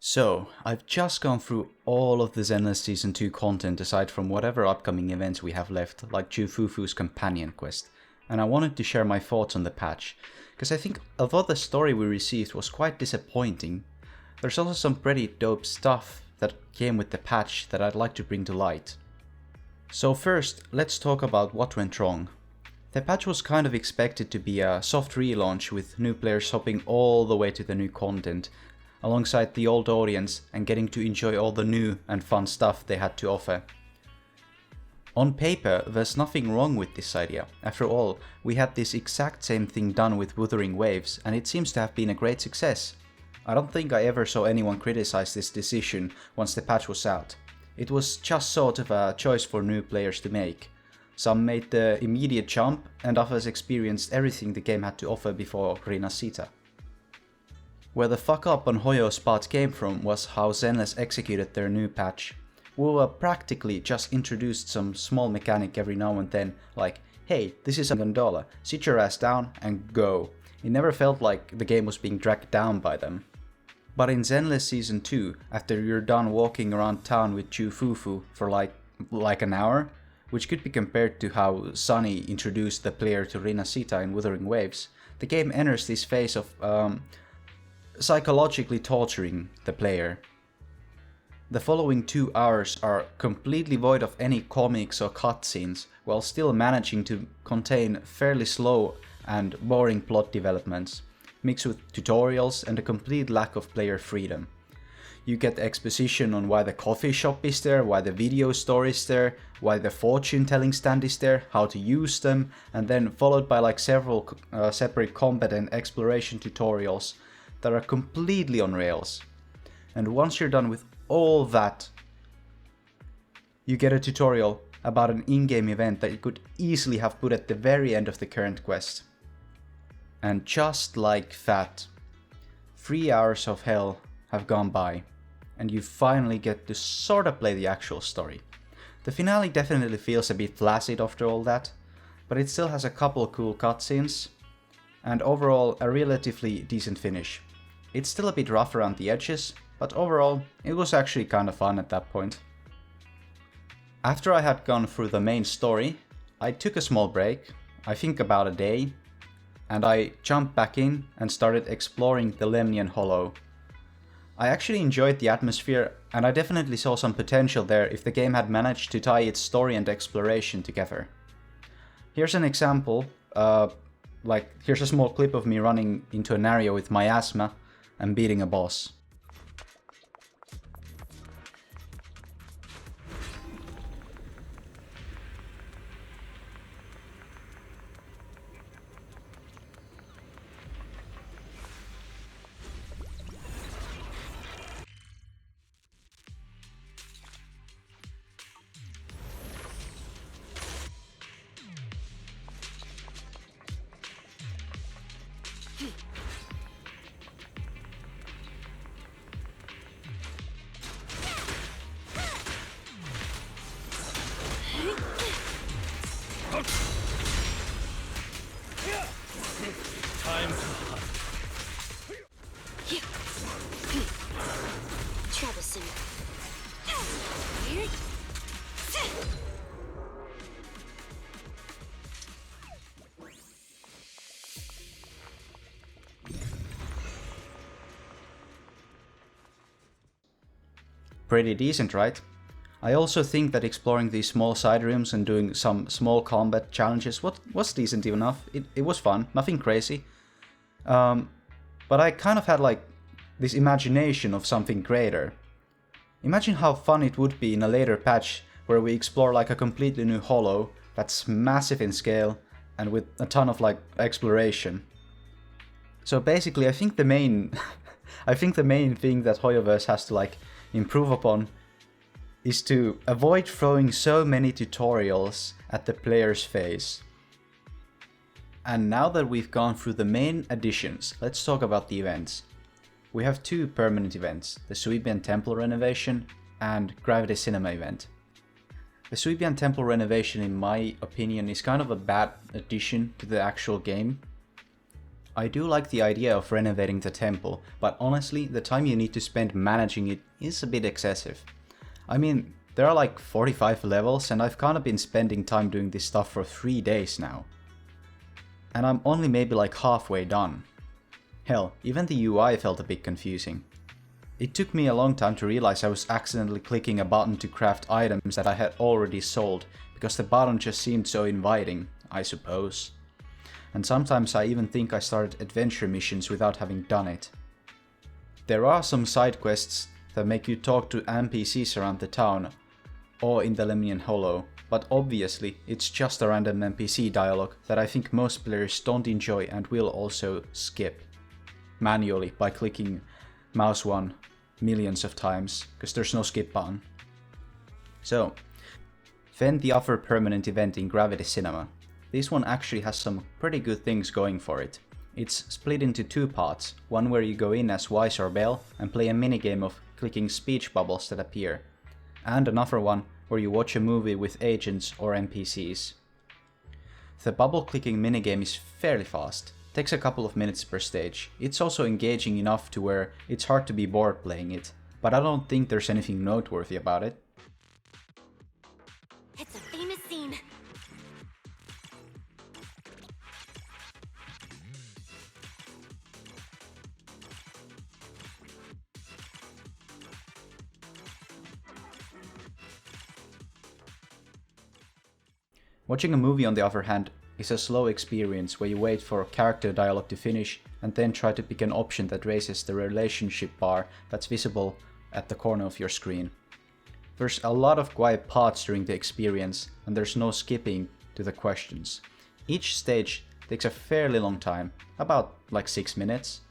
So, I've just gone through all of the Zenless Season 2 content aside from whatever upcoming events we have left, like Jufufu's companion quest, and I wanted to share my thoughts on the patch, because I think although the story we received was quite disappointing, there's also some pretty dope stuff that came with the patch that I'd like to bring to light. So first, let's talk about what went wrong. The patch was kind of expected to be a soft relaunch with new players hopping all the way to the new content, alongside the old audience and getting to enjoy all the new and fun stuff they had to offer. On paper, there's nothing wrong with this idea. After all, we had this exact same thing done with Wuthering Waves, and it seems to have been a great success. I don't think I ever saw anyone criticize this decision once the patch was out. It was just sort of a choice for new players to make. Some made the immediate jump, and others experienced everything the game had to offer before Rinascita. Where the fuck up on Hoyo's part came from was how Zenless executed their new patch. We were practically just introduced some small mechanic every now and then, like, hey, this is a gondola, sit your ass down and go. It never felt like the game was being dragged down by them. But in Zenless Season 2, after you're done walking around town with Jufufu for like an hour, which could be compared to how Sunny introduced the player to Rinascita in Wuthering Waves, the game enters this phase of psychologically torturing the player. The following 2 hours are completely void of any comics or cutscenes, while still managing to contain fairly slow and boring plot developments, mixed with tutorials and a complete lack of player freedom. You get exposition on why the coffee shop is there, why the video store is there, why the fortune telling stand is there, how to use them, and then followed by like several separate combat and exploration tutorials that are completely on rails. And once you're done with all that, you get a tutorial about an in-game event that you could easily have put at the very end of the current quest. And just like that, 3 hours of hell have gone by, and you finally get to sorta play the actual story. The finale definitely feels a bit flaccid after all that, but it still has a couple cool cutscenes, and overall a relatively decent finish. It's still a bit rough around the edges, but overall it was actually kind of fun at that point. After I had gone through the main story, I took a small break, I think about a day, and I jumped back in and started exploring the Lemnian Hollow. I actually enjoyed the atmosphere, and I definitely saw some potential there if the game had managed to tie its story and exploration together. Here's an example, here's a small clip of me running into an area with my asthma and beating a boss. Troublesome. Pretty decent, right? I also think that exploring these small side rooms and doing some small combat challenges was decent enough. It was fun, nothing crazy. But I kind of had like this imagination of something greater. Imagine how fun it would be in a later patch where we explore like a completely new hollow that's massive in scale and with a ton of like exploration. So basically I think the main thing that Hoyoverse has to like improve upon is to avoid throwing so many tutorials at the player's face. And now that we've gone through the main additions, let's talk about the events. We have 2 permanent events, the Suibian Temple renovation and Gravity Cinema event. The Suibian Temple renovation, in my opinion, is kind of a bad addition to the actual game. I do like the idea of renovating the temple, but honestly, the time you need to spend managing it is a bit excessive. I mean, there are like 45 levels and I've kinda been spending time doing this stuff for 3 days now. And I'm only maybe like halfway done. Hell, even the UI felt a bit confusing. It took me a long time to realize I was accidentally clicking a button to craft items that I had already sold, because the button just seemed so inviting, I suppose. And sometimes I even think I started adventure missions without having done it. There are some side quests that make you talk to NPCs around the town, or in the Lemnian Hollow, but obviously it's just a random NPC dialogue that I think most players don't enjoy and will also skip manually by clicking mouse 1 millions of times, because there's no skip button. So, then the other permanent event in Gravity Cinema. This one actually has some pretty good things going for it. It's split into 2 parts, one where you go in as Wise or Bell and play a minigame of clicking speech bubbles that appear, and another one where you watch a movie with agents or NPCs. The bubble clicking minigame is fairly fast, takes a couple of minutes per stage. It's also engaging enough to where it's hard to be bored playing it, but I don't think there's anything noteworthy about it. It's a famous scene. Watching a movie, on the other hand, is a slow experience where you wait for character dialogue to finish and then try to pick an option that raises the relationship bar that's visible at the corner of your screen. There's a lot of quiet parts during the experience and there's no skipping to the questions. Each stage takes a fairly long time, about like 6 minutes.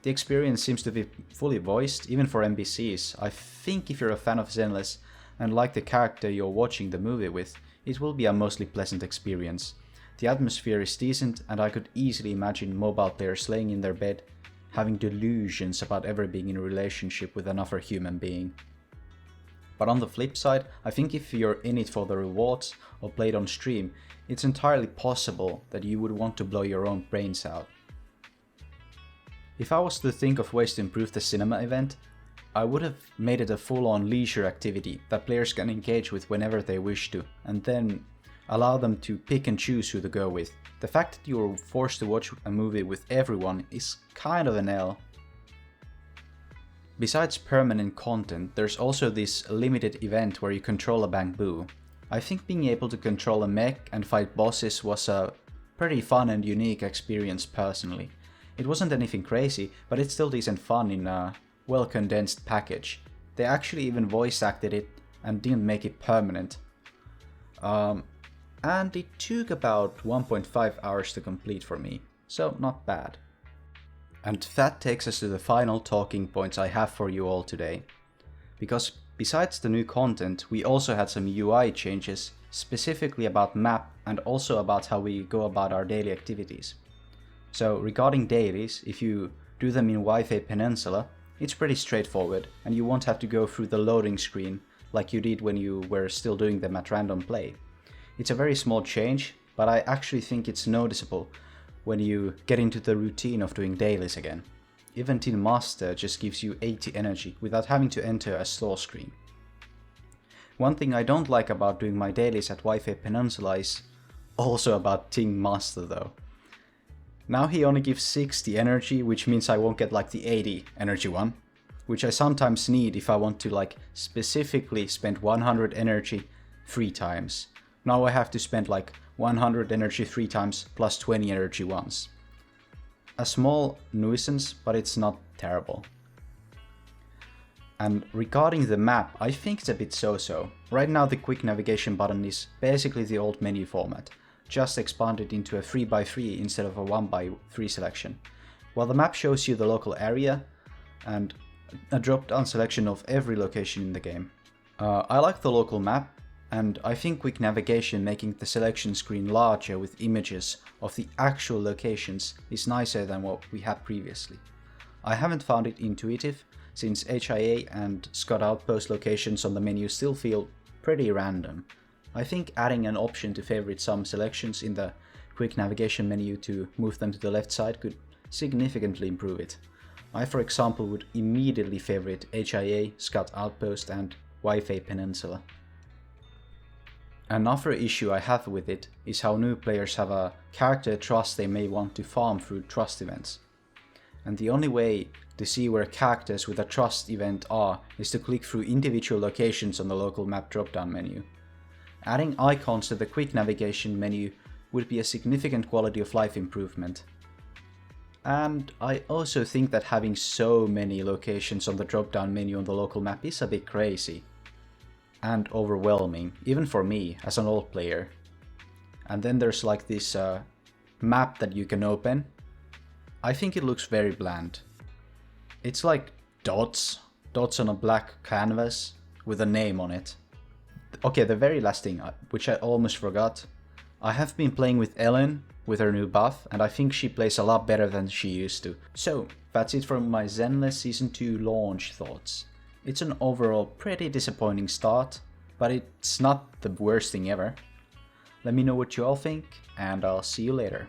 The experience seems to be fully voiced, even for NPCs. I think if you're a fan of Zenless and like the character you're watching the movie with, it will be a mostly pleasant experience. The atmosphere is decent and I could easily imagine mobile players laying in their bed, having delusions about ever being in a relationship with another human being. But on the flip side, I think if you're in it for the rewards or play it on stream, it's entirely possible that you would want to blow your own brains out. If I was to think of ways to improve the cinema event, I would have made it a full-on leisure activity that players can engage with whenever they wish to, and then allow them to pick and choose who to go with. The fact that you're forced to watch a movie with everyone is kind of an L. Besides permanent content, there's also this limited event where you control a bamboo. I think being able to control a mech and fight bosses was a pretty fun and unique experience personally. It wasn't anything crazy, but it's still decent fun in a well-condensed package. They actually even voice acted it and didn't make it permanent. And it took about 1.5 hours to complete for me, so not bad. And that takes us to the final talking points I have for you all today. Because besides the new content, we also had some UI changes, specifically about map and also about how we go about our daily activities. So regarding dailies, if you do them in Wi-Fi Peninsula, it's pretty straightforward and you won't have to go through the loading screen like you did when you were still doing them at random play. It's a very small change, but I actually think it's noticeable when you get into the routine of doing dailies again. Even Tin Master just gives you 80 energy without having to enter a store screen. One thing I don't like about doing my dailies at Wi-Fi Peninsula is also about Tin Master though. Now he only gives 60 energy, which means I won't get like the 80 energy one, which I sometimes need if I want to like specifically spend 100 energy 3 times. Now I have to spend like 100 energy 3 times plus 20 energy once. A small nuisance, but it's not terrible. And regarding the map, I think it's a bit so-so. Right now the quick navigation button is basically the old menu format, just expanded into a 3x3 instead of a 1x3 selection. While the map shows you the local area and a drop-down selection of every location in the game. I like the local map, and I think quick navigation making the selection screen larger with images of the actual locations is nicer than what we had previously. I haven't found it intuitive, since HIA and Scott Outpost locations on the menu still feel pretty random. I think adding an option to favorite some selections in the quick navigation menu to move them to the left side could significantly improve it. I, for example, would immediately favorite HIA, Scout Outpost and Wi-Fi Peninsula. Another issue I have with it is how new players have a character trust they may want to farm through trust events. And the only way to see where characters with a trust event are is to click through individual locations on the local map drop-down menu. Adding icons to the quick navigation menu would be a significant quality of life improvement. And I also think that having so many locations on the drop-down menu on the local map is a bit crazy. And overwhelming, even for me as an old player. And then there's like this map that you can open. I think it looks very bland. It's like dots on a black canvas with a name on it. Okay, the very last thing, which I almost forgot. I have been playing with Ellen with her new buff, and I think she plays a lot better than she used to. So, that's it for my Zenless Season 2 launch thoughts. It's an overall pretty disappointing start, but it's not the worst thing ever. Let me know what you all think, and I'll see you later.